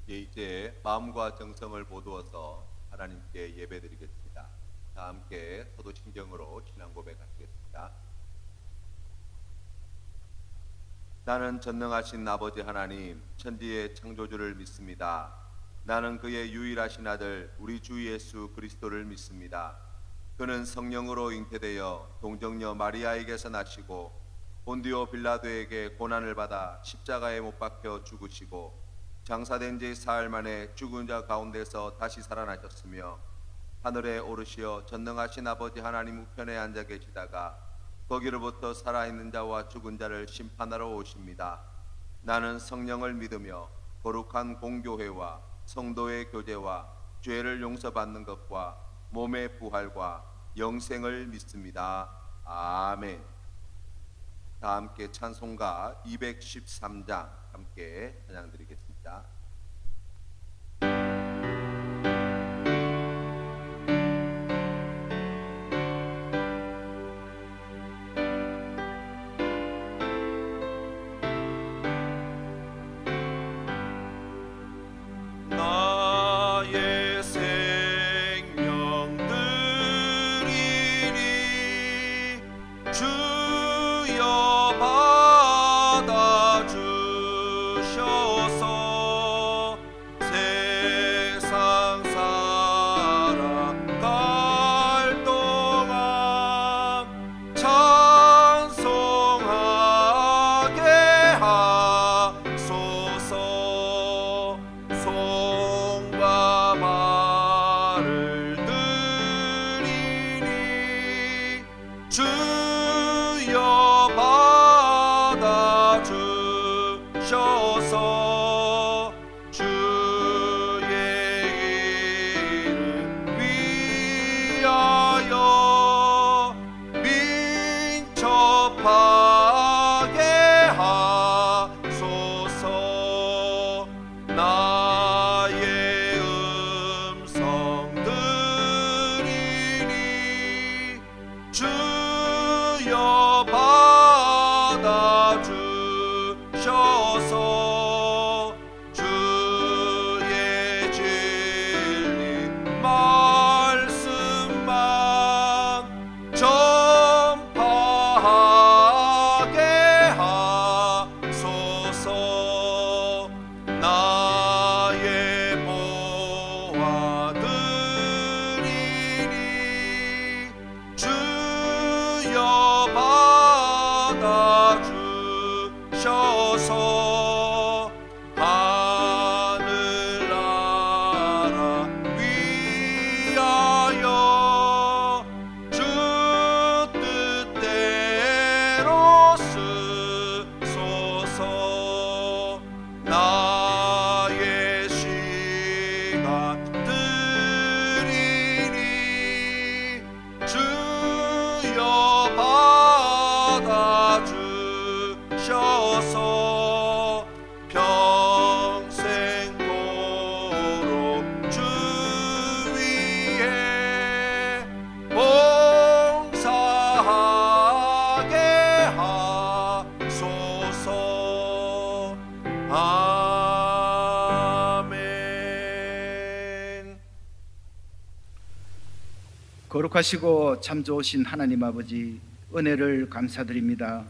이제 마음과 정성을 모두어서 하나님께 예배드리겠습니다. 다 함께 서도신경으로 신앙 고백하시겠습니다. 나는 전능하신 아버지 하나님, 천지의 창조주를 믿습니다. 나는 그의 유일하신 아들 우리 주 예수 그리스도를 믿습니다. 그는 성령으로 잉태되어 동정녀 마리아에게서 나시고 본디오 빌라도에게 고난을 받아 십자가에 못 박혀 죽으시고 장사된 지 사흘 만에 죽은 자 가운데서 다시 살아나셨으며 하늘에 오르시어 전능하신 아버지 하나님 우편에 앉아 계시다가 거기로부터 살아있는 자와 죽은 자를 심판하러 오십니다. 나는 성령을 믿으며 거룩한 공교회와 성도의 교제와 죄를 용서받는 것과 몸의 부활과 영생을 믿습니다. 아멘. 다 함께 찬송가 213장 함께 찬양드리겠습니다. 나의 생명 드리니 주여 받아주셔서 세상 살아갈 동안 찬송하게 하소서. 송과 말을 드리니 주여 받아주셔서 주의 이름 위하여 민첩하게 하소서. 나의 음성 드리니 주여 받아주셔서 주의 진리 말씀만 전파하게 하소서. 나의 보화 드리니 주여 받아주셔서 하늘나라 위하여 주 뜻대로 쓰소서. 나의 시간 드리니 주여 받아주셔서 평생도록 주 위에 봉사하게 하소서. 아멘. 거룩하시고 참 좋으신 하나님 아버지, 은혜를 감사드립니다.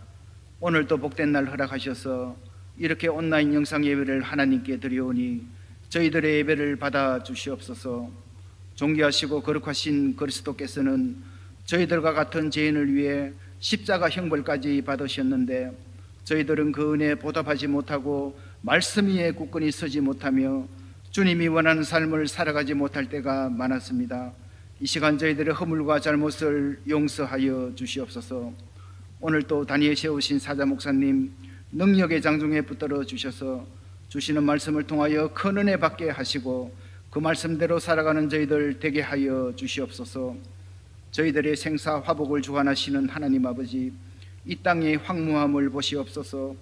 오늘도 복된 날 허락하셔서 이렇게 온라인 영상 예배를 하나님께 드려오니 저희들의 예배를 받아 주시옵소서. 존귀하시고 거룩하신 그리스도께서는 저희들과 같은 죄인을 위해 십자가 형벌까지 받으셨는데 저희들은 그 은혜에 보답하지 못하고 말씀 위에 굳건히 서지 못하며 주님이 원하는 삶을 살아가지 못할 때가 많았습니다. 이 시간 저희들의 허물과 잘못을 용서하여 주시옵소서. 오늘 또 단위에 세우신 사자 목사님 능력의 장중에 붙들어 주셔서 주시는 말씀을 통하여 큰 은혜 받게 하시고 그 말씀대로 살아가는 저희들 되게 하여 주시옵소서. 저희들의 생사 화복을 주관하시는 하나님 아버지, 이 땅의 황무함을 보시옵소서.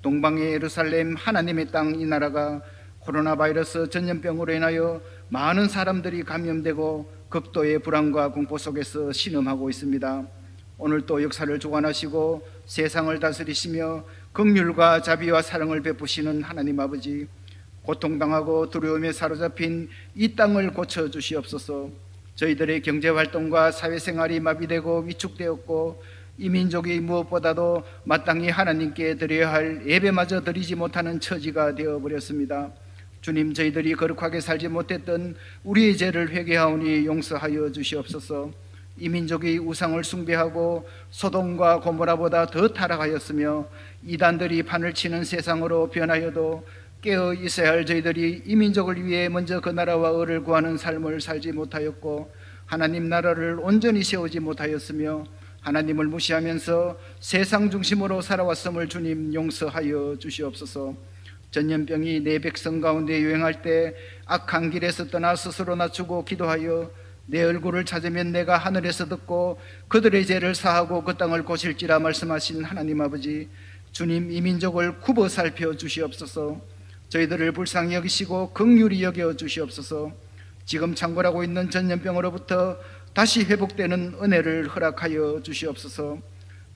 동방의 예루살렘 하나님의 땅 이 나라가 코로나 바이러스 전염병으로 인하여 많은 사람들이 감염되고 극도의 불안과 공포 속에서 신음하고 있습니다. 오늘 또 역사를 주관하시고 세상을 다스리시며 긍휼과 자비와 사랑을 베푸시는 하나님 아버지, 고통당하고 두려움에 사로잡힌 이 땅을 고쳐주시옵소서. 저희들의 경제활동과 사회생활이 마비되고 위축되었고 이 민족이 무엇보다도 마땅히 하나님께 드려야 할 예배마저 드리지 못하는 처지가 되어버렸습니다. 주님, 저희들이 거룩하게 살지 못했던 우리의 죄를 회개하오니 용서하여 주시옵소서. 이 민족이 우상을 숭배하고 소돔과 고모라보다 더 타락하였으며 이단들이 판을 치는 세상으로 변하여도 깨어 있어야 할 저희들이 이 민족을 위해 먼저 그 나라와 의를 구하는 삶을 살지 못하였고 하나님 나라를 온전히 세우지 못하였으며 하나님을 무시하면서 세상 중심으로 살아왔음을 주님 용서하여 주시옵소서. 전염병이 내 백성 가운데 유행할 때 악한 길에서 떠나 스스로 낮추고 기도하여 내 얼굴을 찾으면 내가 하늘에서 듣고 그들의 죄를 사하고 그 땅을 고칠지라 말씀하신 하나님 아버지, 주님, 이 민족을 굽어 살펴 주시옵소서. 저희들을 불쌍히 여기시고 긍휼히 여겨 주시옵소서. 지금 창궐하고 있는 전염병으로부터 다시 회복되는 은혜를 허락하여 주시옵소서.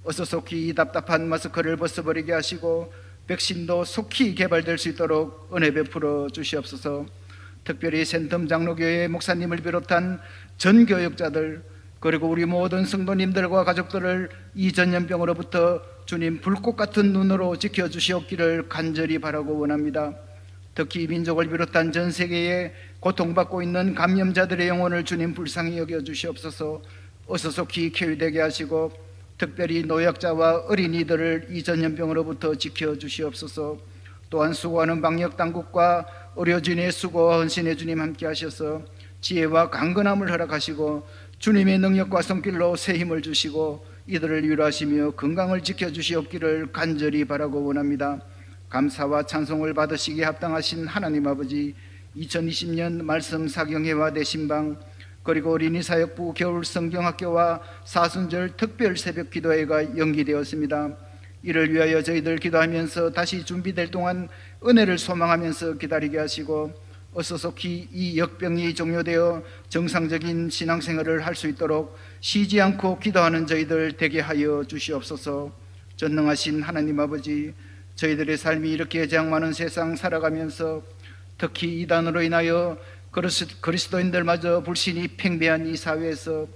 어서 속히 이 답답한 마스크를 벗어버리게 하시고 백신도 속히 개발될 수 있도록 은혜 베풀어 주시옵소서. 특별히 센텀 장로교회 목사님을 비롯한 전 교역자들 그리고 우리 모든 성도님들과 가족들을 이 전염병으로부터 주님 불꽃 같은 눈으로 지켜주시옵기를 간절히 바라고 원합니다. 특히 민족을 비롯한 전 세계에 고통받고 있는 감염자들의 영혼을 주님 불쌍히 여겨주시옵소서. 어서 속히 쾌유되게 하시고 특별히 노약자와 어린이들을 이 전염병으로부터 지켜주시옵소서. 또한 수고하는 방역당국과 의료진의 수고와 헌신의 주님 함께 하셔서 지혜와 강건함을 허락하시고 주님의 능력과 손길로 새 힘을 주시고 이들을 위로하시며 건강을 지켜주시옵기를 간절히 바라고 원합니다. 감사와 찬송을 받으시기에 합당하신 하나님 아버지, 2020년 말씀 사경회와 내신방 그리고 어린이 사역부 겨울 성경학교와 사순절 특별 새벽 기도회가 연기되었습니다. 이를 위하여 저희들 기도하면서 다시 준비될 동안 은혜를 소망하면서 기다리게 하시고 어서 속히 이 역병이 종료되어 정상적인 신앙생활을 할 수 있도록 쉬지 않고 기도하는 저희들 되게 하여 주시옵소서. 전능하신 하나님 아버지, 저희들의 삶이 이렇게 재앙 많은 세상 살아가면서 특히 이단으로 인하여 그리스도인들마저 불신이 팽배한 이 사회에서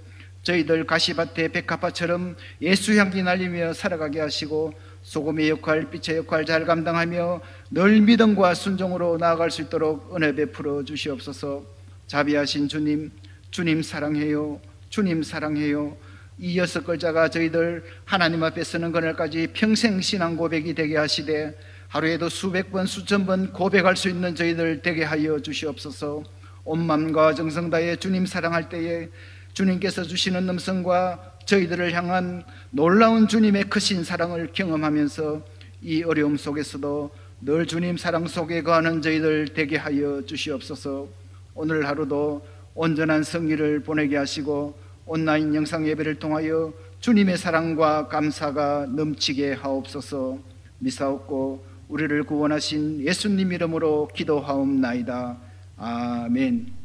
저희들 가시밭에 백합화처럼 예수 향기 날리며 살아가게 하시고 소금의 역할, 빛의 역할 잘 감당하며 늘 믿음과 순종으로 나아갈 수 있도록 은혜 베풀어 주시옵소서. 자비하신 주님, 주님 사랑해요, 주님 사랑해요. 이 6글자가 저희들 하나님 앞에 서는 그날까지 평생 신앙 고백이 되게 하시되 하루에도 수백 번 수천 번 고백할 수 있는 저희들 되게 하여 주시옵소서. 온 마음과 정성 다해 주님 사랑할 때에 주님께서 주시는 음성과 저희들을 향한 놀라운 주님의 크신 사랑을 경험하면서 이 어려움 속에서도 늘 주님 사랑 속에 거하는 저희들 되게 하여 주시옵소서. 오늘 하루도 온전한 성의를 보내게 하시고 온라인 영상 예배를 통하여 주님의 사랑과 감사가 넘치게 하옵소서. 미사옵고 우리를 구원하신 예수님 이름으로 기도하옵나이다. 아멘.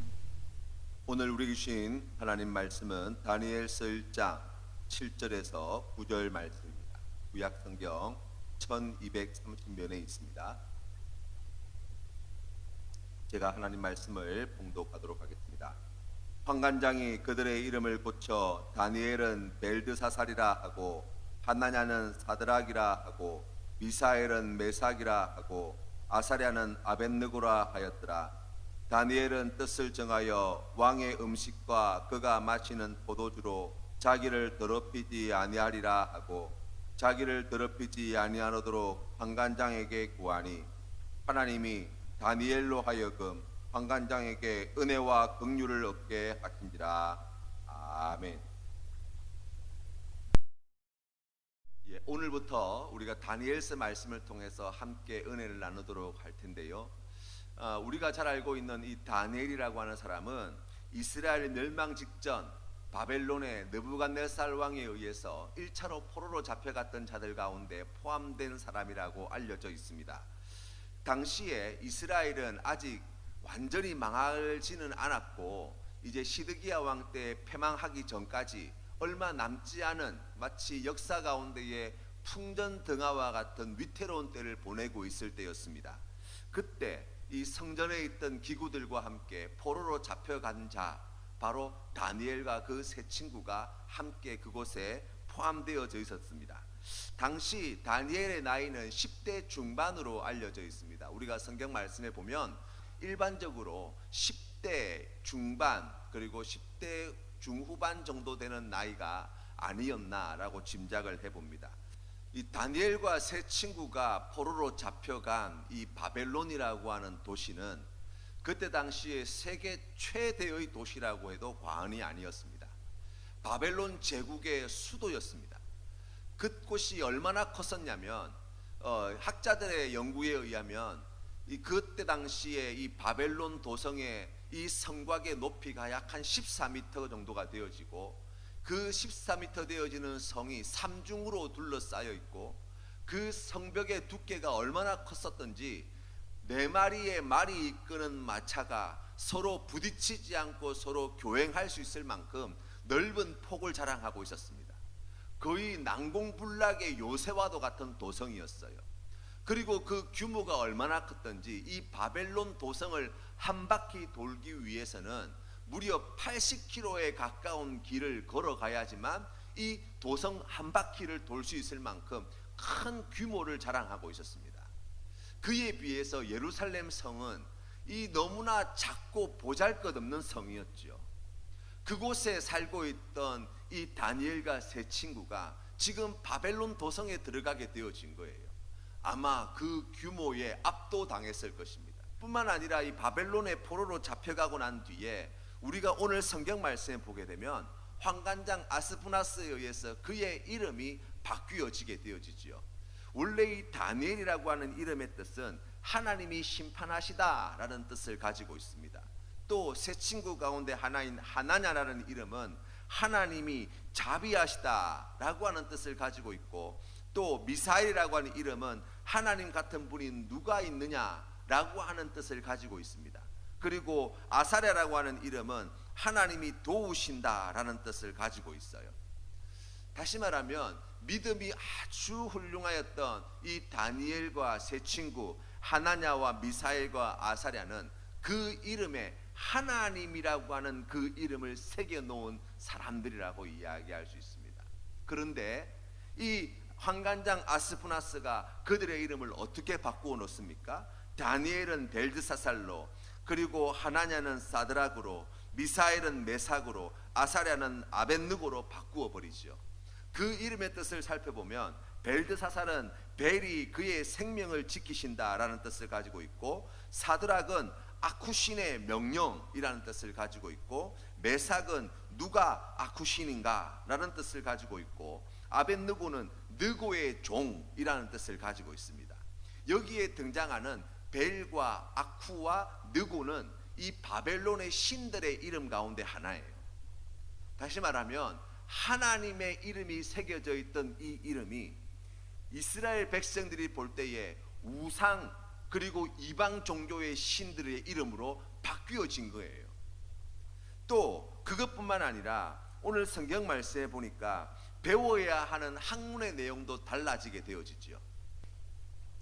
오늘 우리 주신 하나님 말씀은 다니엘서 1장 7절에서 9절 말씀입니다. 구약 성경 1230면에 있습니다. 제가 하나님 말씀을 봉독하도록 하겠습니다. 환관장이 그들의 이름을 고쳐 다니엘은 벨드사살이라 하고 하나냐는 사드락이라 하고 미사엘은 메삭이라 하고 아사랴는 아벳느고라 하였더라. 다니엘은 뜻을 정하여 왕의 음식과 그가 마시는 포도주로 자기를 더럽히지 아니하리라 하고 자기를 더럽히지 아니하도록 환관장에게 구하니 하나님이 다니엘로 하여금 환관장에게 은혜와 긍휼을 얻게 하신지라. 아멘. 오늘부터 우리가 다니엘서 말씀을 통해서 함께 은혜를 나누도록 할 텐데요. 우리가 잘 알고 있는 이 다니엘이라고 하는 사람은 이스라엘 멸망 직전 바벨론의 느부갓네살 왕에 의해서 1차로 포로로 잡혀갔던 자들 가운데 포함된 사람이라고 알려져 있습니다. 당시에 이스라엘은 아직 완전히 망하지는 않았고 이제 시드기야 왕 때 패망하기 전까지 얼마 남지 않은 마치 역사 가운데의 풍전등화와 같은 위태로운 때를 보내고 있을 때였습니다. 그때 이 성전에 있던 기구들과 함께 포로로 잡혀간 자, 바로 다니엘과 그 세 친구가 함께 그곳에 포함되어져 있었습니다. 당시 다니엘의 나이는 10대 중반으로 알려져 있습니다. 우리가 성경 말씀에 보면 일반적으로 10대 중반 그리고 10대 중후반 정도 되는 나이가 아니었나라고 짐작을 해봅니다. 이 다니엘과 세 친구가 포로로 잡혀간 이 바벨론이라고 하는 도시는 그때 당시에 세계 최대의 도시라고 해도 과언이 아니었습니다. 바벨론 제국의 수도였습니다. 그곳이 얼마나 컸었냐면 학자들의 연구에 의하면 그때 당시에 이 바벨론 도성의 이 성곽의 높이가 약 한 14m 정도가 되어지고 그 14m 되어지는 성이 삼중으로 둘러싸여 있고 그 성벽의 두께가 얼마나 컸었던지 4마리의 말이 이끄는 마차가 서로 부딪히지 않고 서로 교행할 수 있을 만큼 넓은 폭을 자랑하고 있었습니다. 거의 난공불락의 요새와도 같은 도성이었어요. 그리고 그 규모가 얼마나 컸던지 이 바벨론 도성을 한 바퀴 돌기 위해서는 무려 80km에 가까운 길을 걸어가야지만 이 도성 한 바퀴를 돌 수 있을 만큼 큰 규모를 자랑하고 있었습니다. 그에 비해서 예루살렘 성은 이 너무나 작고 보잘것없는 성이었죠. 그곳에 살고 있던 이 다니엘과 세 친구가 지금 바벨론 도성에 들어가게 되어진 거예요. 아마 그 규모에 압도당했을 것입니다. 뿐만 아니라 이 바벨론의 포로로 잡혀가고 난 뒤에 우리가 오늘 성경 말씀에 보게 되면 환관장 아스푸나스에 의해서 그의 이름이 바뀌어지게 되어지지요. 원래 이 다니엘이라고 하는 이름의 뜻은 하나님이 심판하시다라는 뜻을 가지고 있습니다. 또 세 친구 가운데 하나인 하나냐라는 이름은 하나님이 자비하시다라고 하는 뜻을 가지고 있고, 또 미사엘이라고 하는 이름은 하나님 같은 분이 누가 있느냐라고 하는 뜻을 가지고 있습니다. 그리고 아사랴라고 하는 이름은 하나님이 도우신다라는 뜻을 가지고 있어요. 다시 말하면 믿음이 아주 훌륭하였던 이 다니엘과 세 친구 하나냐와 미사엘과 아사랴는 그 이름에 하나님이라고 하는 그 이름을 새겨 놓은 사람들이라고 이야기할 수 있습니다. 그런데 이 환관장 아스푸나스가 그들의 이름을 어떻게 바꾸어 놓습니까? 다니엘은 벨드사살로, 그리고 하나냐는 사드락으로, 미사엘은 메삭으로, 아사랴는 아벳느고로 바꾸어 버리죠. 그 이름의 뜻을 살펴보면 벨드사살은 벨이 그의 생명을 지키신다라는 뜻을 가지고 있고, 사드락은 아쿠신의 명령이라는 뜻을 가지고 있고, 메삭은 누가 아쿠신인가라는 뜻을 가지고 있고, 아벳느고는 느고의 종이라는 뜻을 가지고 있습니다. 여기에 등장하는 벨과 아쿠와 느고는 이 바벨론의 신들의 이름 가운데 하나예요. 다시 말하면 하나님의 이름이 새겨져 있던 이 이름이 이스라엘 백성들이 볼 때에 우상 그리고 이방 종교의 신들의 이름으로 바뀌어진 거예요. 또 그것뿐만 아니라 오늘 성경 말씀에 보니까 배워야 하는 학문의 내용도 달라지게 되어지죠.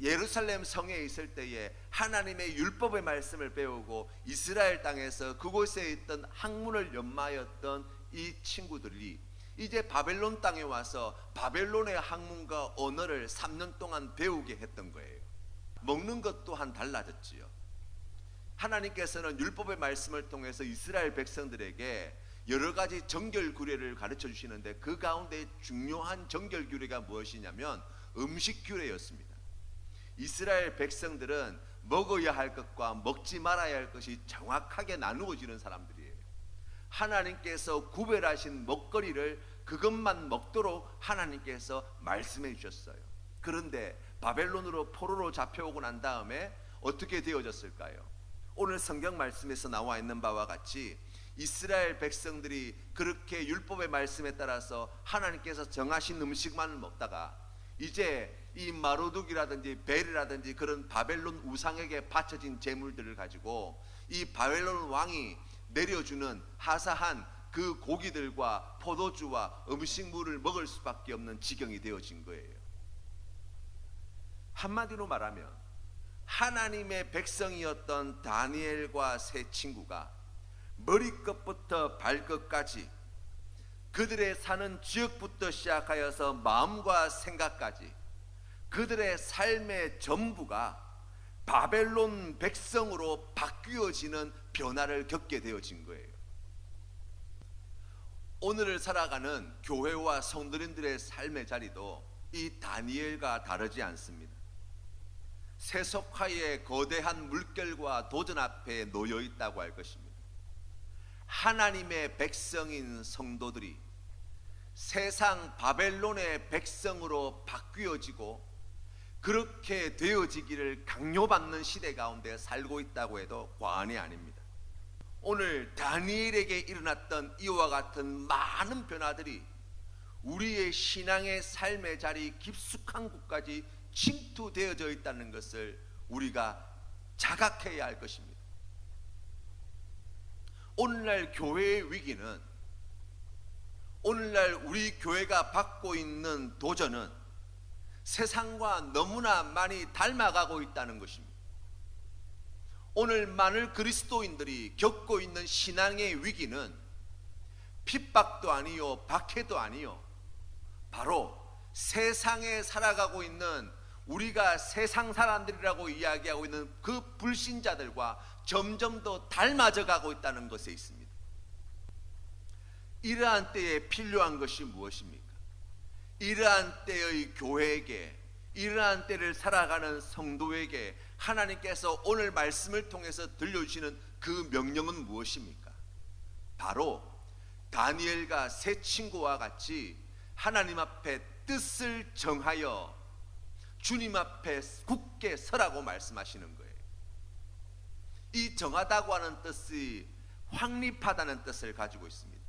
예루살렘 성에 있을 때에 하나님의 율법의 말씀을 배우고 이스라엘 땅에서 그곳에 있던 학문을 연마하였던 이 친구들이 이제 바벨론 땅에 와서 바벨론의 학문과 언어를 3년 동안 배우게 했던 거예요. 먹는 것 또한 달라졌지요. 하나님께서는 율법의 말씀을 통해서 이스라엘 백성들에게 여러 가지 정결 규례를 가르쳐 주시는데 그 가운데 중요한 정결 규례가 무엇이냐면 음식 규례였습니다. 이스라엘 백성들은 먹어야 할 것과 먹지 말아야 할 것이 정확하게 나누어지는 사람들이에요. 하나님께서 구별하신 먹거리를 그것만 먹도록 하나님께서 말씀해 주셨어요. 그런데 바벨론으로 포로로 잡혀오고 난 다음에 어떻게 되어졌을까요? 오늘 성경 말씀에서 나와 있는 바와 같이 이스라엘 백성들이 그렇게 율법의 말씀에 따라서 하나님께서 정하신 음식만을 먹다가 이제 이 마루둑이라든지 벨이라든지 그런 바벨론 우상에게 바쳐진 제물들을 가지고 이 바벨론 왕이 내려주는 하사한 그 고기들과 포도주와 음식물을 먹을 수밖에 없는 지경이 되어진 거예요. 한마디로 말하면 하나님의 백성이었던 다니엘과 세 친구가 머리끝부터 발끝까지 그들의 사는 지역부터 시작하여서 마음과 생각까지 그들의 삶의 전부가 바벨론 백성으로 바뀌어지는 변화를 겪게 되어진 거예요. 오늘을 살아가는 교회와 성도님들의 삶의 자리도 이 다니엘과 다르지 않습니다. 세속화의 거대한 물결과 도전 앞에 놓여 있다고 할 것입니다. 하나님의 백성인 성도들이 세상 바벨론의 백성으로 바뀌어지고 그렇게 되어지기를 강요받는 시대 가운데 살고 있다고 해도 과언이 아닙니다. 오늘 다니엘에게 일어났던 이와 같은 많은 변화들이 우리의 신앙의 삶의 자리 깊숙한 곳까지 침투되어져 있다는 것을 우리가 자각해야 할 것입니다. 오늘날 교회의 위기는, 오늘날 우리 교회가 받고 있는 도전은 세상과 너무나 많이 닮아가고 있다는 것입니다. 오늘 많은 그리스도인들이 겪고 있는 신앙의 위기는 핍박도 아니요 박해도 아니요 바로 세상에 살아가고 있는 우리가 세상 사람들이라고 이야기하고 있는 그 불신자들과 점점 더 닮아져 가고 있다는 것에 있습니다. 이러한 때에 필요한 것이 무엇입니까? 이러한 때의 교회에게, 이러한 때를 살아가는 성도에게 하나님께서 오늘 말씀을 통해서 들려주시는 그 명령은 무엇입니까? 바로 다니엘과 세 친구와 같이 하나님 앞에 뜻을 정하여 주님 앞에 굳게 서라고 말씀하시는 거예요. 이 정하다고 하는 뜻이 확립하다는 뜻을 가지고 있습니다.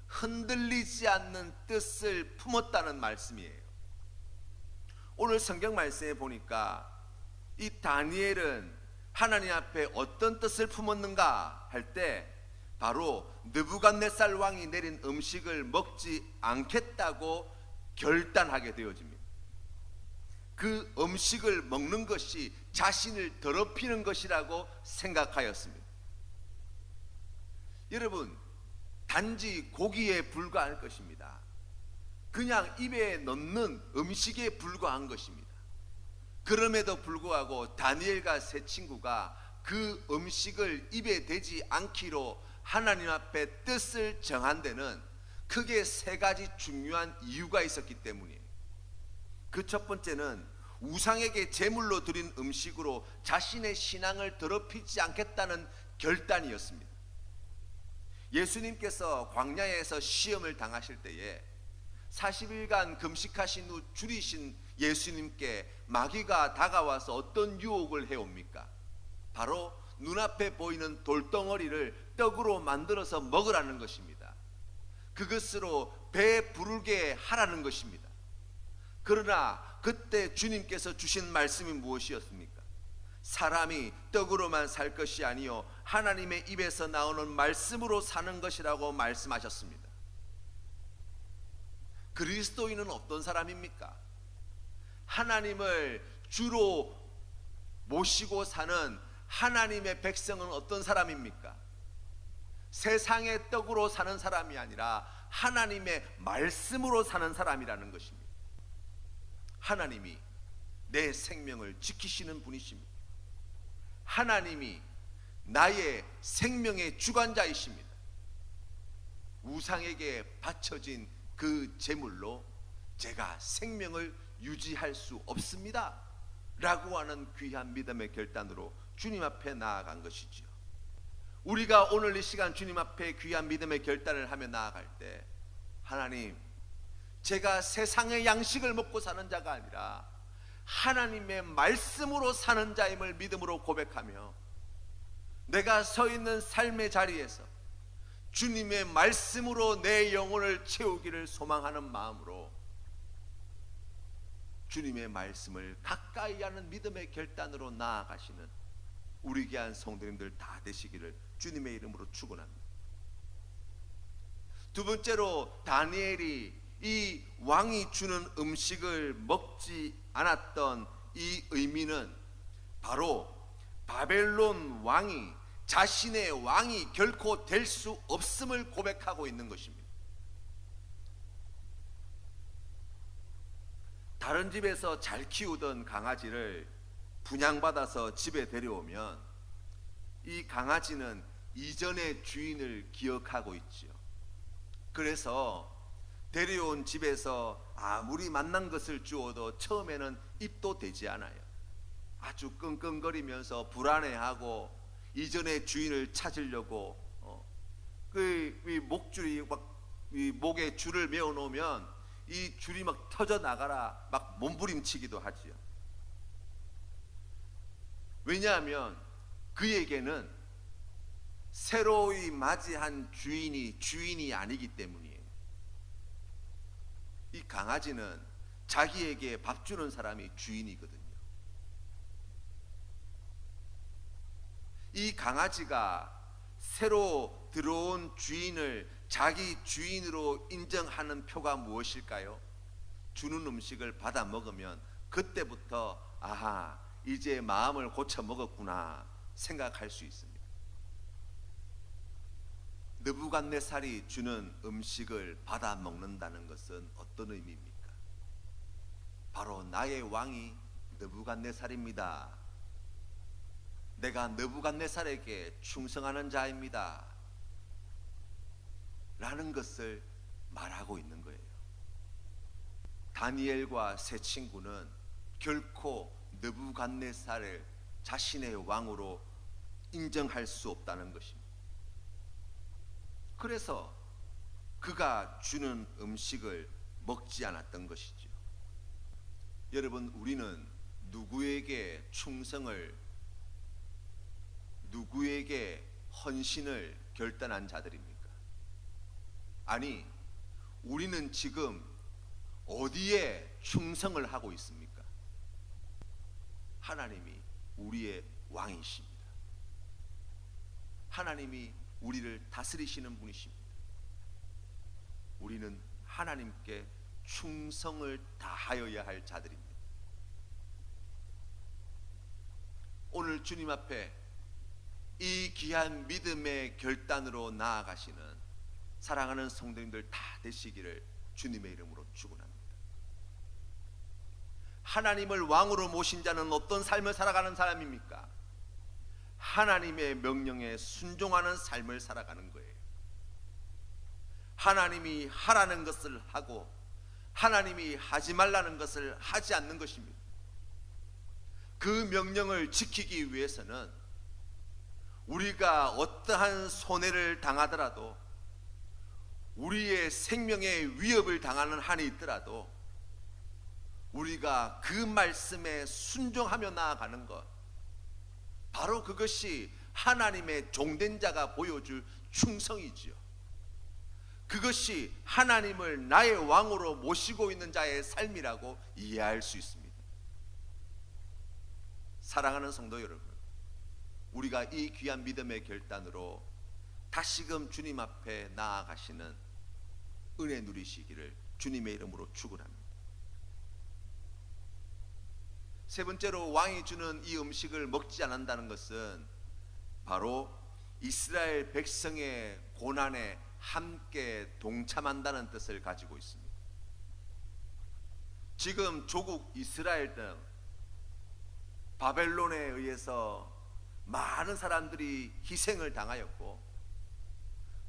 흔들리지 않는 뜻을 품었다는 말씀이에요. 오늘 성경 말씀에 보니까 이 다니엘은 하나님 앞에 어떤 뜻을 품었는가 할 때 바로 느부갓네살 왕이 내린 음식을 먹지 않겠다고 결단하게 되어집니다. 그 음식을 먹는 것이 자신을 더럽히는 것이라고 생각하였습니다. 여러분, 단지 고기에 불과할 것입니다. 그냥 입에 넣는 음식에 불과한 것입니다. 그럼에도 불구하고 다니엘과 세 친구가 그 음식을 입에 대지 않기로 하나님 앞에 뜻을 정한 데는 크게 세 가지 중요한 이유가 있었기 때문이에요. 그 첫 번째는 우상에게 제물로 드린 음식으로 자신의 신앙을 더럽히지 않겠다는 결단이었습니다. 예수님께서 광야에서 시험을 당하실 때에 40일간 금식하신 후 줄이신 예수님께 마귀가 다가와서 어떤 유혹을 해옵니까? 바로 눈앞에 보이는 돌덩어리를 떡으로 만들어서 먹으라는 것입니다. 그것으로 배 부르게 하라는 것입니다. 그러나 그때 주님께서 주신 말씀이 무엇이었습니까? 사람이 떡으로만 살 것이 아니요 하나님의 입에서 나오는 말씀으로 사는 것이라고 말씀하셨습니다. 그리스도인은 어떤 사람입니까? 하나님을 주로 모시고 사는 하나님의 백성은 어떤 사람입니까? 세상의 떡으로 사는 사람이 아니라 하나님의 말씀으로 사는 사람이라는 것입니다. 하나님이 내 생명을 지키시는 분이십니다. 하나님이 나의 생명의 주관자이십니다. 우상에게 바쳐진 그 제물로 제가 생명을 유지할 수 없습니다 라고 하는 귀한 믿음의 결단으로 주님 앞에 나아간 것이지요. 우리가 오늘 이 시간 주님 앞에 귀한 믿음의 결단을 하며 나아갈 때, 하나님, 제가 세상의 양식을 먹고 사는 자가 아니라 하나님의 말씀으로 사는 자임을 믿음으로 고백하며 내가 서 있는 삶의 자리에서 주님의 말씀으로 내 영혼을 채우기를 소망하는 마음으로 주님의 말씀을 가까이 하는 믿음의 결단으로 나아가시는 우리 귀한 성도님들 다 되시기를 주님의 이름으로 축원합니다. 두 번째로 다니엘이 이 왕이 주는 음식을 먹지 않았던 이 의미는 바로 바벨론 왕이 자신의 왕이 결코 될 수 없음을 고백하고 있는 것입니다. 다른 집에서 잘 키우던 강아지를 분양받아서 집에 데려오면 이 강아지는 이전의 주인을 기억하고 있죠. 그래서 데려온 집에서 아무리 맛난 것을 주어도 처음에는 입도 대지 않아요. 아주 끙끙거리면서 불안해하고 이전의 주인을 찾으려고 그 목줄이 막 목에 줄을 메어 놓으면 이 줄이 막 터져 나가라 막 몸부림치기도 하지요. 왜냐하면 그에게는 새로이 맞이한 주인이 아니기 때문이에요. 이 강아지는 자기에게 밥 주는 사람이 주인이거든요. 이 강아지가 새로 들어온 주인을 자기 주인으로 인정하는 표가 무엇일까요? 주는 음식을 받아 먹으면 그때부터 아하, 이제 마음을 고쳐 먹었구나 생각할 수 있습니다. 느부갓네살이 주는 음식을 받아 먹는다는 것은 어떤 의미입니까? 바로 나의 왕이 느부갓네살입니다. 내가 느부갓네살에게 충성하는 자입니다. 라는 것을 말하고 있는 거예요. 다니엘과 세 친구는 결코 느부갓네살을 자신의 왕으로 인정할 수 없다는 것입니다. 그래서 그가 주는 음식을 먹지 않았던 것이죠. 여러분, 우리는 누구에게 충성을, 누구에게 헌신을 결단한 자들입니까? 아니, 우리는 지금 어디에 충성을 하고 있습니까? 하나님이 우리의 왕이십니다. 하나님이 우리를 다스리시는 분이십니다. 우리는 하나님께 충성을 다하여야 할 자들입니다. 오늘 주님 앞에 이 귀한 믿음의 결단으로 나아가시는 사랑하는 성도님들 다 되시기를 주님의 이름으로 축원합니다. 하나님을 왕으로 모신 자는 어떤 삶을 살아가는 사람입니까? 하나님의 명령에 순종하는 삶을 살아가는 거예요. 하나님이 하라는 것을 하고 하나님이 하지 말라는 것을 하지 않는 것입니다. 그 명령을 지키기 위해서는 우리가 어떠한 손해를 당하더라도, 우리의 생명에 위협을 당하는 한이 있더라도 우리가 그 말씀에 순종하며 나아가는 것, 바로 그것이 하나님의 종된 자가 보여줄 충성이지요. 그것이 하나님을 나의 왕으로 모시고 있는 자의 삶이라고 이해할 수 있습니다. 사랑하는 성도 여러분, 우리가 이 귀한 믿음의 결단으로 다시금 주님 앞에 나아가시는 은혜 누리시기를 주님의 이름으로 축원합니다. 세 번째로 왕이 주는 이 음식을 먹지 않는다는 것은 바로 이스라엘 백성의 고난에 함께 동참한다는 뜻을 가지고 있습니다. 지금 조국 이스라엘 등 바벨론에 의해서 많은 사람들이 희생을 당하였고,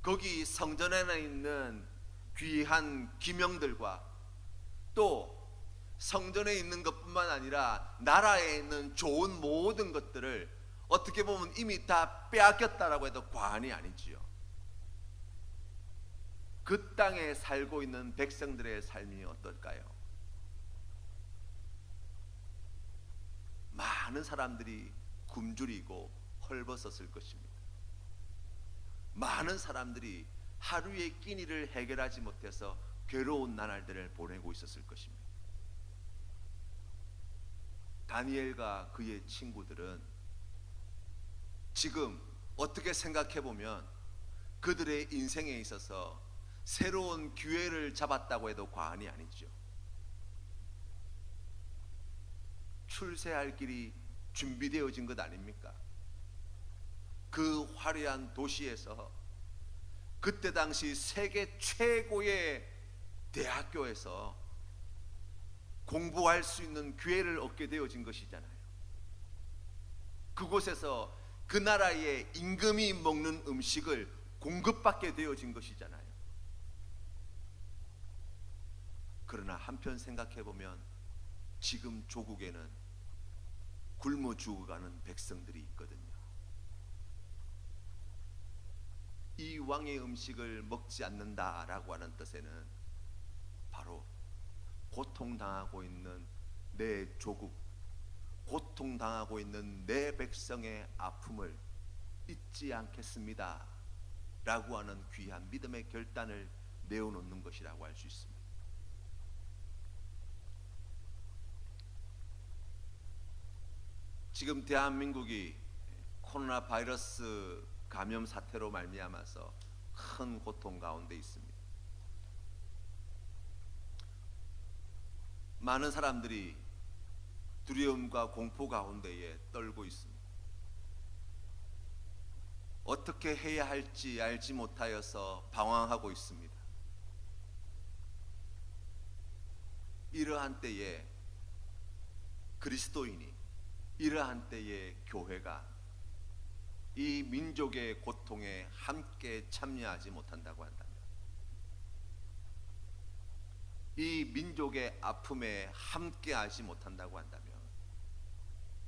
거기 성전에는 있는 귀한 기명들과 또 성전에 있는 것뿐만 아니라 나라에 있는 좋은 모든 것들을 어떻게 보면 이미 다 빼앗겼다라고 해도 과언이 아니지요. 그 땅에 살고 있는 백성들의 삶이 어떨까요? 많은 사람들이 굶주리고 헐벗었을 것입니다. 많은 사람들이 하루의 끼니를 해결하지 못해서 괴로운 나날들을 보내고 있었을 것입니다. 다니엘과 그의 친구들은 지금 어떻게 생각해 보면 그들의 인생에 있어서 새로운 기회를 잡았다고 해도 과언이 아니죠. 출세할 길이 준비되어진 것 아닙니까? 그 화려한 도시에서 그때 당시 세계 최고의 대학교에서 공부할 수 있는 기회를 얻게 되어진 것이잖아요. 그곳에서 그 나라의 임금이 먹는 음식을 공급받게 되어진 것이잖아요. 그러나 한편 생각해 보면 지금 조국에는 굶어 죽어가는 백성들이 있거든요. 이 왕의 음식을 먹지 않는다라고 하는 뜻에는 바로 고통당하고 있는 내 조국, 고통당하고 있는 내 백성의 아픔을 잊지 않겠습니다 라고 하는 귀한 믿음의 결단을 내어놓는 것이라고 할 수 있습니다. 지금 대한민국이 코로나 바이러스 감염 사태로 말미암아서 큰 고통 가운데 있습니다. 많은 사람들이 두려움과 공포 가운데에 떨고 있습니다. 어떻게 해야 할지 알지 못하여서 방황하고 있습니다. 이러한 때에 그리스도인이, 이러한 때에 교회가 이 민족의 고통에 함께 참여하지 못한다고 한다면, 이 민족의 아픔에 함께하지 못한다고 한다면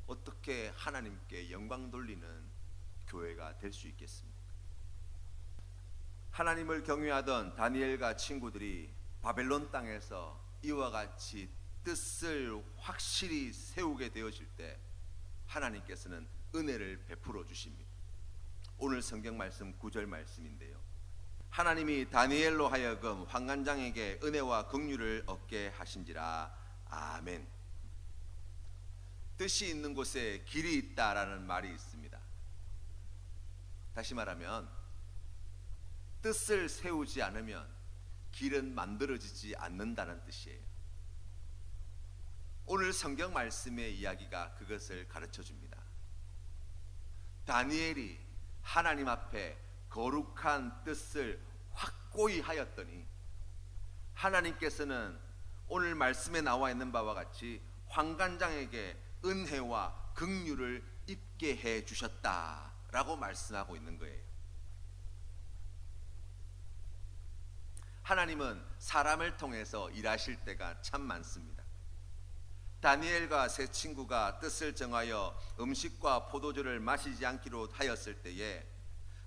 어떻게 하나님께 영광 돌리는 교회가 될 수 있겠습니까? 하나님을 경외하던 다니엘과 친구들이 바벨론 땅에서 이와 같이 뜻을 확실히 세우게 되어질 때 하나님께서는 은혜를 베풀어 주십니다. 오늘 성경 말씀 9절 말씀인데요, 하나님이 다니엘로 하여금 환관장에게 은혜와 긍휼을 얻게 하신지라. 아멘. 뜻이 있는 곳에 길이 있다라는 말이 있습니다. 다시 말하면 뜻을 세우지 않으면 길은 만들어지지 않는다는 뜻이에요. 오늘 성경 말씀의 이야기가 그것을 가르쳐 줍니다. 다니엘이 하나님 앞에 거룩한 뜻을 확고히 하였더니 하나님께서는 오늘 말씀에 나와 있는 바와 같이 환관장에게 은혜와 긍휼을 입게 해 주셨다라고 말씀하고 있는 거예요. 하나님은 사람을 통해서 일하실 때가 참 많습니다. 다니엘과 세 친구가 뜻을 정하여 음식과 포도주를 마시지 않기로 하였을 때에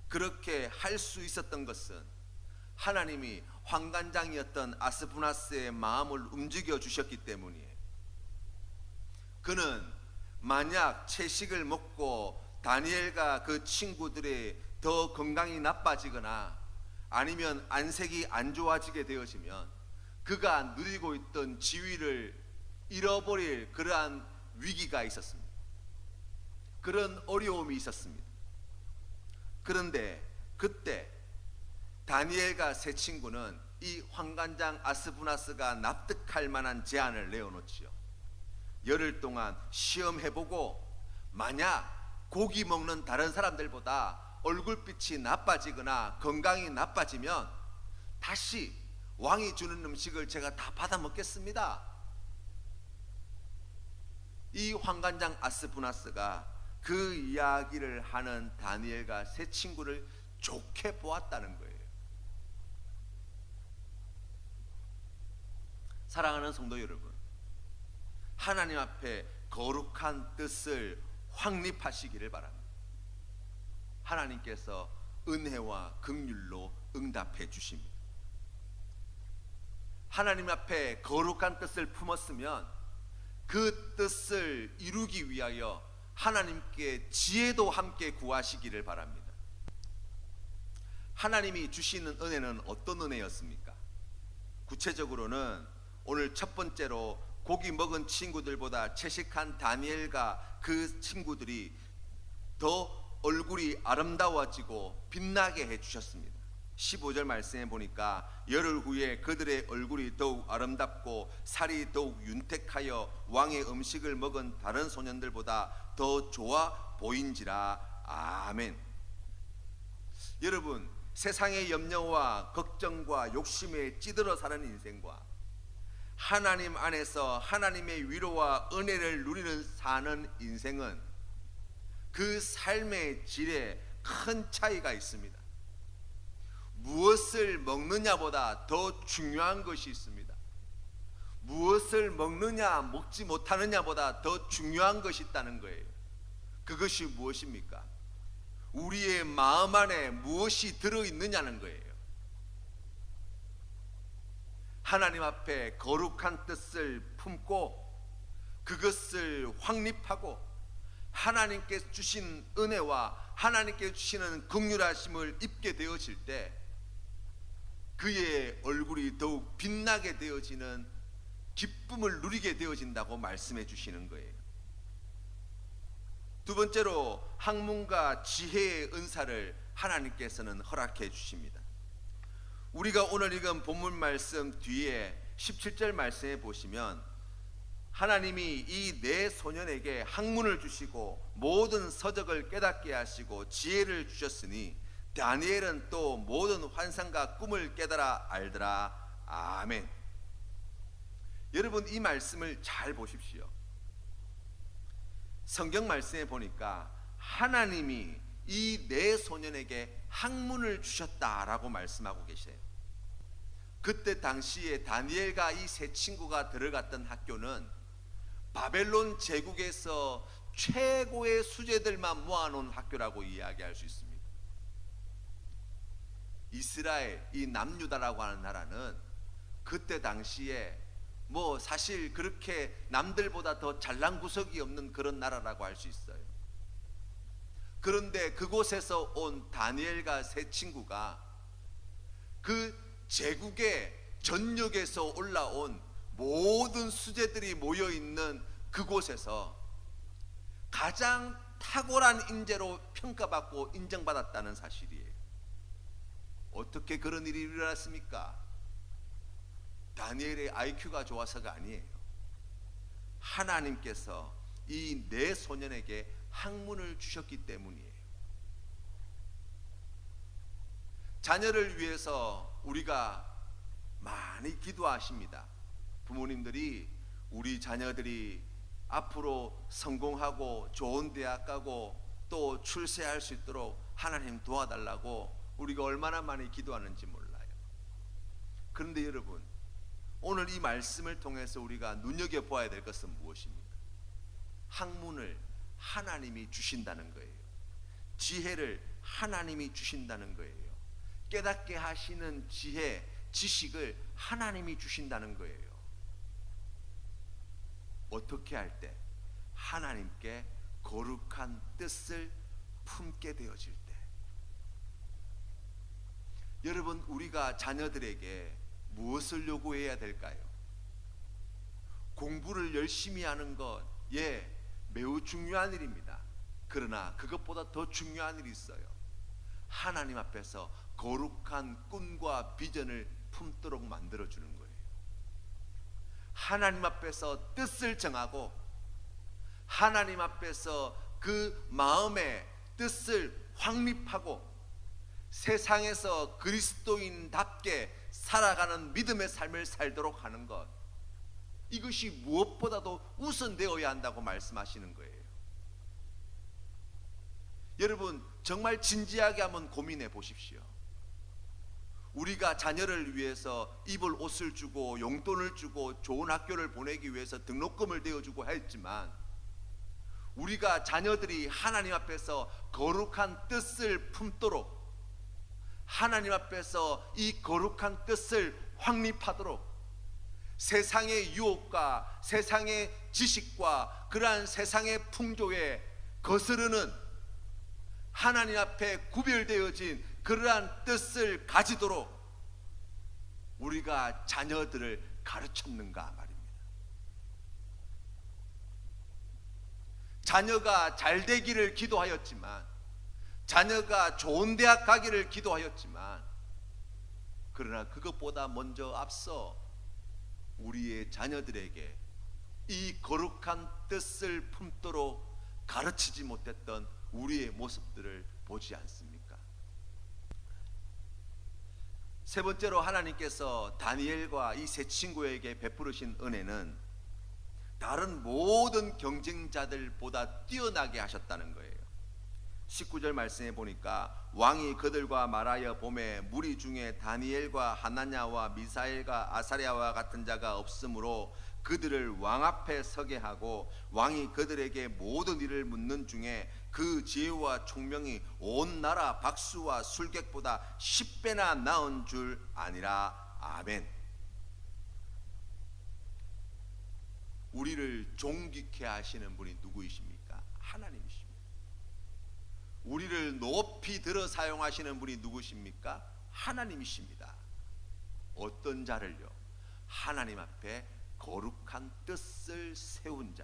그렇게 할 수 있었던 것은 하나님이 환관장이었던 아스푸나스의 마음을 움직여 주셨기 때문이에요. 그는 만약 채식을 먹고 다니엘과 그 친구들의 더 건강이 나빠지거나 아니면 안색이 안 좋아지게 되어지면 그가 누리고 있던 지위를 잃어버릴 그러한 위기가 있었습니다. 그런 어려움이 있었습니다. 그런데 그때 다니엘과 세 친구는 이 환관장 아스푸나스가 납득할 만한 제안을 내어놓지요. 열흘 동안 시험해보고 만약 고기 먹는 다른 사람들보다 얼굴빛이 나빠지거나 건강이 나빠지면 다시 왕이 주는 음식을 제가 다 받아 먹겠습니다. 이 환관장 아스푸나스가 그 이야기를 하는 다니엘과 세 친구를 좋게 보았다는 거예요. 사랑하는 성도 여러분, 하나님 앞에 거룩한 뜻을 확립하시기를 바랍니다. 하나님께서 은혜와 긍휼로 응답해 주십니다. 하나님 앞에 거룩한 뜻을 품었으면 그 뜻을 이루기 위하여 하나님께 지혜도 함께 구하시기를 바랍니다. 하나님이 주시는 은혜는 어떤 은혜였습니까? 구체적으로는 오늘 첫 번째로 고기 먹은 친구들보다 채식한 다니엘과 그 친구들이 더 얼굴이 아름다워지고 빛나게 해주셨습니다. 15절 말씀에 보니까 열흘 후에 그들의 얼굴이 더욱 아름답고 살이 더욱 윤택하여 왕의 음식을 먹은 다른 소년들보다 더 좋아 보인지라. 아멘. 여러분, 세상의 염려와 걱정과 욕심에 찌들어 사는 인생과 하나님 안에서 하나님의 위로와 은혜를 누리는 사는 인생은 그 삶의 질에 큰 차이가 있습니다. 무엇을 먹느냐보다 더 중요한 것이 있습니다. 무엇을 먹느냐 먹지 못하느냐보다 더 중요한 것이 있다는 거예요. 그것이 무엇입니까? 우리의 마음 안에 무엇이 들어있느냐는 거예요. 하나님 앞에 거룩한 뜻을 품고 그것을 확립하고 하나님께 주신 은혜와 하나님께 주시는 긍휼하심을 입게 되어질 때 그의 얼굴이 더욱 빛나게 되어지는 기쁨을 누리게 되어진다고 말씀해 주시는 거예요. 두 번째로 학문과 지혜의 은사를 하나님께서는 허락해 주십니다. 우리가 오늘 읽은 본문 말씀 뒤에 17절 말씀에 보시면 하나님이 이 네 소년에게 학문을 주시고 모든 서적을 깨닫게 하시고 지혜를 주셨으니 다니엘은 또 모든 환상과 꿈을 깨달아 알더라. 아멘. 여러분, 이 말씀을 잘 보십시오. 성경 말씀에 보니까 하나님이 이 네 소년에게 학문을 주셨다라고 말씀하고 계세요. 그때 당시에 다니엘과 이 세 친구가 들어갔던 학교는 바벨론 제국에서 최고의 수재들만 모아놓은 학교라고 이야기할 수 있습니다. 이스라엘, 이 남유다라고 하는 나라는 그때 당시에 뭐 사실 그렇게 남들보다 더 잘난 구석이 없는 그런 나라라고 할 수 있어요. 그런데 그곳에서 온 다니엘과 세 친구가 그 제국의 전역에서 올라온 모든 수재들이 모여있는 그곳에서 가장 탁월한 인재로 평가받고 인정받았다는 사실이에요. 어떻게 그런 일이 일어났습니까? 다니엘의 IQ가 좋아서가 아니에요. 하나님께서 이 네 소년에게 학문을 주셨기 때문이에요. 자녀를 위해서 우리가 많이 기도하십니다. 부모님들이 우리 자녀들이 앞으로 성공하고 좋은 대학 가고 또 출세할 수 있도록 하나님 도와달라고 우리가 얼마나 많이 기도하는지 몰라요. 그런데 여러분, 오늘 이 말씀을 통해서 우리가 눈여겨보아야 될 것은 무엇입니까? 학문을 하나님이 주신다는 거예요. 지혜를 하나님이 주신다는 거예요. 깨닫게 하시는 지혜, 지식을 하나님이 주신다는 거예요. 어떻게 할 때? 하나님께 거룩한 뜻을 품게 되어질 때. 여러분, 우리가 자녀들에게 무엇을 요구해야 될까요? 공부를 열심히 하는 것, 예, 매우 중요한 일입니다. 그러나 그것보다 더 중요한 일이 있어요. 하나님 앞에서 거룩한 꿈과 비전을 품도록 만들어주는 거예요. 하나님 앞에서 뜻을 정하고 하나님 앞에서 그 마음의 뜻을 확립하고 세상에서 그리스도인답게 살아가는 믿음의 삶을 살도록 하는 것, 이것이 무엇보다도 우선되어야 한다고 말씀하시는 거예요. 여러분, 정말 진지하게 한번 고민해 보십시오. 우리가 자녀를 위해서 입을 옷을 주고 용돈을 주고 좋은 학교를 보내기 위해서 등록금을 대어주고 했지만, 우리가 자녀들이 하나님 앞에서 거룩한 뜻을 품도록, 하나님 앞에서 이 거룩한 뜻을 확립하도록, 세상의 유혹과 세상의 지식과 그러한 세상의 풍조에 거스르는 하나님 앞에 구별되어진 그러한 뜻을 가지도록 우리가 자녀들을 가르쳤는가 말입니다. 자녀가 잘 되기를 기도하였지만, 자녀가 좋은 대학 가기를 기도하였지만, 그러나 그것보다 먼저 앞서 우리의 자녀들에게 이 거룩한 뜻을 품도록 가르치지 못했던 우리의 모습들을 보지 않습니까? 세 번째로 하나님께서 다니엘과 이 세 친구에게 베푸르신 은혜는 다른 모든 경쟁자들보다 뛰어나게 하셨다는 거예요. 19절 말씀에 보니까 왕이 그들과 말하여 보매 무리 중에 다니엘과 하나냐와 미사엘과 아사랴와 같은 자가 없으므로 그들을 왕 앞에 서게 하고 왕이 그들에게 모든 일을 묻는 중에 그 지혜와 총명이 온 나라 박수와 술객보다 10배나 나은 줄 아니라. 아멘. 우리를 존귀케 하시는 분이 누구이십니까? 하나님이십니다. 우리를 높이 들어 사용하시는 분이 누구십니까? 하나님이십니다. 어떤 자를요? 하나님 앞에 거룩한 뜻을 세운 자,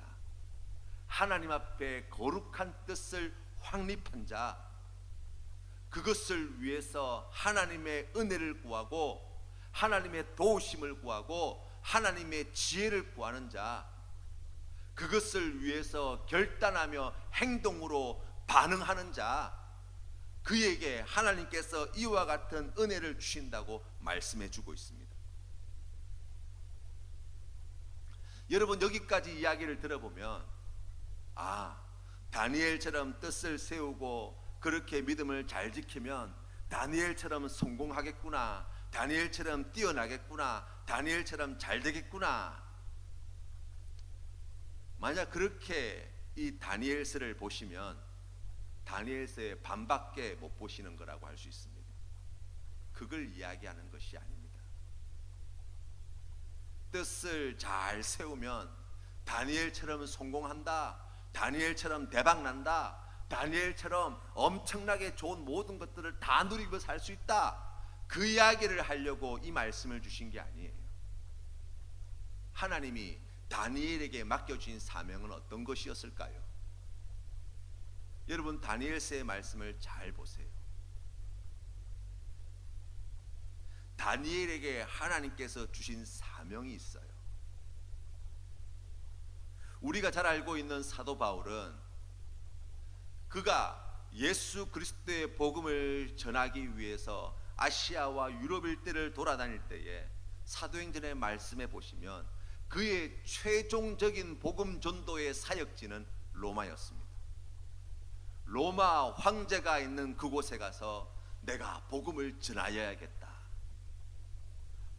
하나님 앞에 거룩한 뜻을 확립한 자, 그것을 위해서 하나님의 은혜를 구하고 하나님의 도우심을 구하고 하나님의 지혜를 구하는 자, 그것을 위해서 결단하며 행동으로 반응하는 자, 그에게 하나님께서 이와 같은 은혜를 주신다고 말씀해 주고 있습니다. 여러분, 여기까지 이야기를 들어보면 다니엘처럼 뜻을 세우고 그렇게 믿음을 잘 지키면 다니엘처럼 성공하겠구나, 다니엘처럼 뛰어나겠구나, 다니엘처럼 잘 되겠구나. 만약 그렇게 이 다니엘서를 보시면 다니엘서의 반밖에 못 보시는 거라고 할 수 있습니다. 그걸 이야기하는 것이 아닙니다. 뜻을 잘 세우면 다니엘처럼 성공한다, 다니엘처럼 대박난다, 다니엘처럼 엄청나게 좋은 모든 것들을 다 누리고 살 수 있다, 그 이야기를 하려고 이 말씀을 주신 게 아니에요. 하나님이 다니엘에게 맡겨주신 사명은 어떤 것이었을까요? 여러분, 다니엘서의 말씀을 잘 보세요. 다니엘에게 하나님께서 주신 사명이 있어요. 우리가 잘 알고 있는 사도 바울은 그가 예수 그리스도의 복음을 전하기 위해서 아시아와 유럽 일대를 돌아다닐 때에 사도행전의 말씀에 보시면 그의 최종적인 복음 전도의 사역지는 로마였습니다. 로마 황제가 있는 그곳에 가서 내가 복음을 전하여야겠다.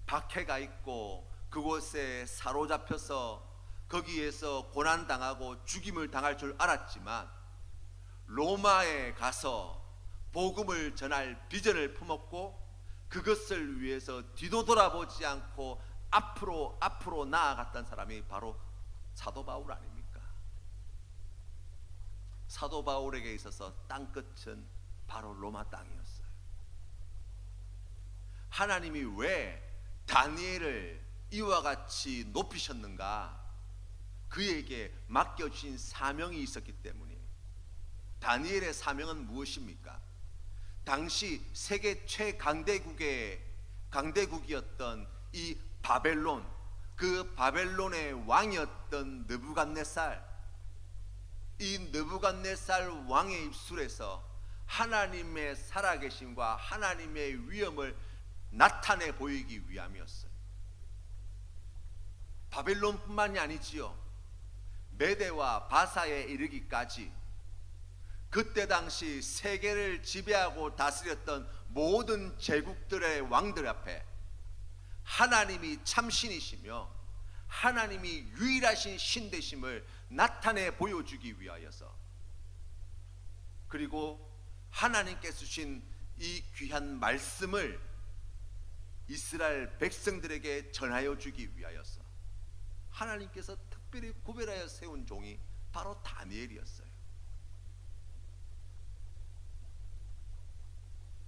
박해가 있고 그곳에 사로잡혀서 거기에서 고난당하고 죽임을 당할 줄 알았지만 로마에 가서 복음을 전할 비전을 품었고 그것을 위해서 뒤도 돌아보지 않고 앞으로 나아갔던 사람이 바로 사도 바울 아닙니까? 사도 바울에게 있어서 땅끝은 바로 로마 땅이었어요. 하나님이 왜 다니엘을 이와 같이 높이셨는가? 그에게 맡겨주신 사명이 있었기 때문이에요. 다니엘의 사명은 무엇입니까? 당시 세계 강대국이었던 이 바벨론, 그 바벨론의 왕이었던 느부갓네살, 이 느부갓네살 왕의 입술에서 하나님의 살아계심과 하나님의 위엄을 나타내 보이기 위함이었어요. 바벨론뿐만이 아니지요. 메대와 바사에 이르기까지 그때 당시 세계를 지배하고 다스렸던 모든 제국들의 왕들 앞에 하나님이 참신이시며 하나님이 유일하신 신 되심을 나타내 보여주기 위하여서, 그리고 하나님께서 주신 이 귀한 말씀을 이스라엘 백성들에게 전하여 주기 위하여서 하나님께서 특별히 구별하여 세운 종이 바로 다니엘이었어요.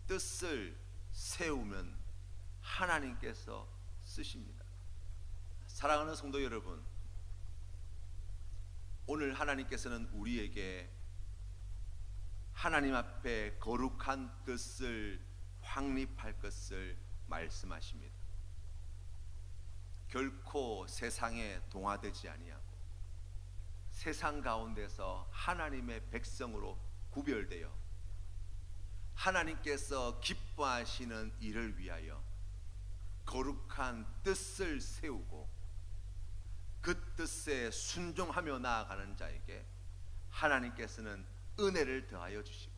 뜻을 세우면 하나님께서 쓰십니다. 사랑하는 성도 여러분, 오늘 하나님께서는 우리에게 하나님 앞에 거룩한 뜻을 확립할 것을 말씀하십니다. 결코 세상에 동화되지 아니하고 세상 가운데서 하나님의 백성으로 구별되어 하나님께서 기뻐하시는 일을 위하여 거룩한 뜻을 세우고 그 뜻에 순종하며 나아가는 자에게 하나님께서는 은혜를 더하여 주시고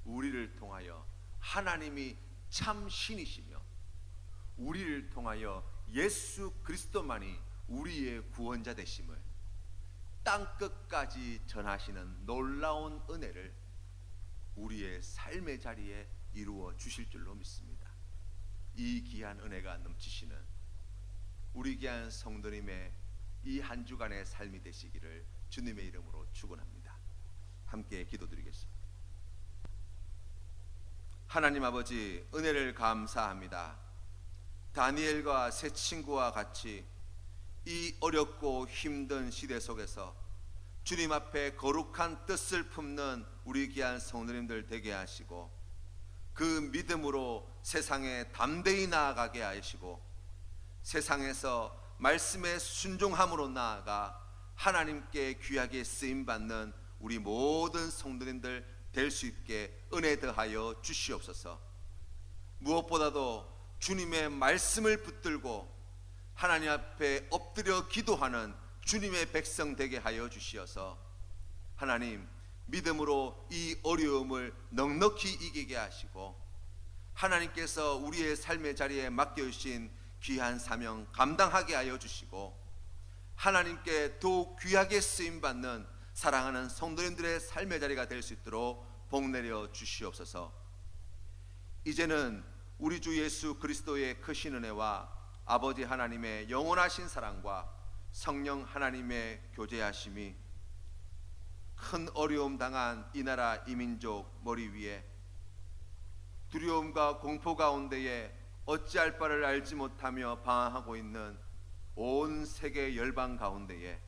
우리를 통하여 하나님이 참 신이시며 우리를 통하여 예수 그리스도만이 우리의 구원자 되심을 땅끝까지 전하시는 놀라운 은혜를 우리의 삶의 자리에 이루어 주실 줄로 믿습니다. 이 귀한 은혜가 넘치시는 우리 귀한 성도님의 이 한 주간의 삶이 되시기를 주님의 이름으로 축원합니다. 함께 기도드리겠습니다. 하나님 아버지, 은혜를 감사합니다. 다니엘과 세 친구와 같이 이 어렵고 힘든 시대 속에서 주님 앞에 거룩한 뜻을 품는 우리 귀한 성도님들 되게 하시고 그 믿음으로 세상에 담대히 나아가게 하시고 세상에서 말씀에 순종함으로 나아가 하나님께 귀하게 쓰임받는 우리 모든 성도님들 될 수 있게 은혜 더하여 주시옵소서. 무엇보다도 주님의 말씀을 붙들고 하나님 앞에 엎드려 기도하는 주님의 백성 되게 하여 주시어서 하나님 믿음으로 이 어려움을 넉넉히 이기게 하시고 하나님께서 우리의 삶의 자리에 맡겨주신 귀한 사명 감당하게 하여 주시고 하나님께 더욱 귀하게 쓰임받는 사랑하는 성도님들의 삶의 자리가 될 수 있도록 복내려 주시옵소서. 이제는 우리 주 예수 그리스도의 크신 은혜와 아버지 하나님의 영원하신 사랑과 성령 하나님의 교제하심이 큰 어려움 당한 이 나라 이 민족 머리 위에 두려움과 공포 가운데에 어찌할 바를 알지 못하며 방황하고 있는 온 세계 열방 가운데에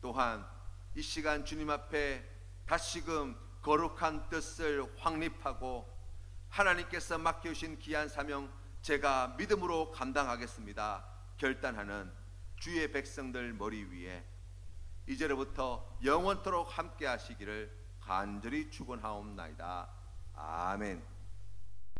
또한 이 시간 주님 앞에 다시금 거룩한 뜻을 확립하고 하나님께서 맡겨주신 귀한 사명 제가 믿음으로 감당하겠습니다 결단하는 주의 백성들 머리 위에 이제로부터 영원토록 함께 하시기를 간절히 축원하옵나이다. 아멘.